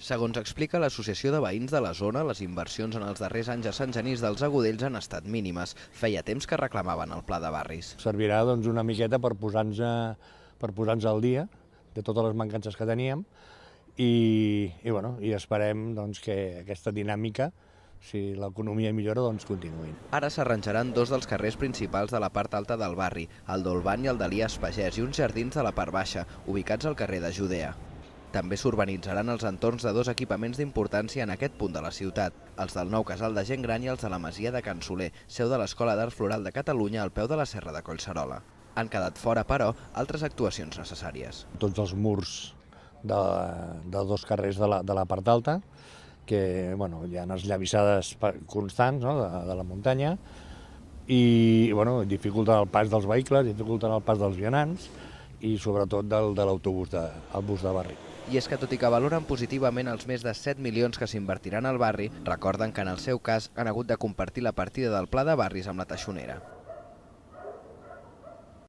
Segons explica l'Associació de Veïns de la zona, les inversions en els darrers anys a Sant Genís dels Agudells han estat mínimes. Feia temps que reclamaven el pla de barris. Servirà una miqueta per posar-nos al dia de totes les mancances que teníem i esperem que aquesta dinàmica, si l'economia millora, continuï. Ara s'arranjaran dos dels carrers principals de la part alta del barri, el d'Olban i el d'Elias Pagès, i uns jardins de la part baixa, ubicats al carrer de Judea. També s'urbanitzaran els entorns de dos equipaments d'importància en aquest punt de la ciutat, els del nou casal de gent gran i els de la masia de Can Soler, seu de l'Escola d'Art Floral de Catalunya al peu de la Serra de Collserola. Han quedat fora, però, altres actuacions necessàries. Tots els murs de dos carrers de la part alta, que hi ha unes llavissades constants de la muntanya i dificulten el pas dels vehicles, dificulten el pas dels vianants i sobretot de l'autobús, el bus de barri. I és que, tot i que valoren positivament els més de 7 milions que s'invertiran al barri, recorden que en el seu cas han hagut de compartir la partida del pla de barris amb la teixonera.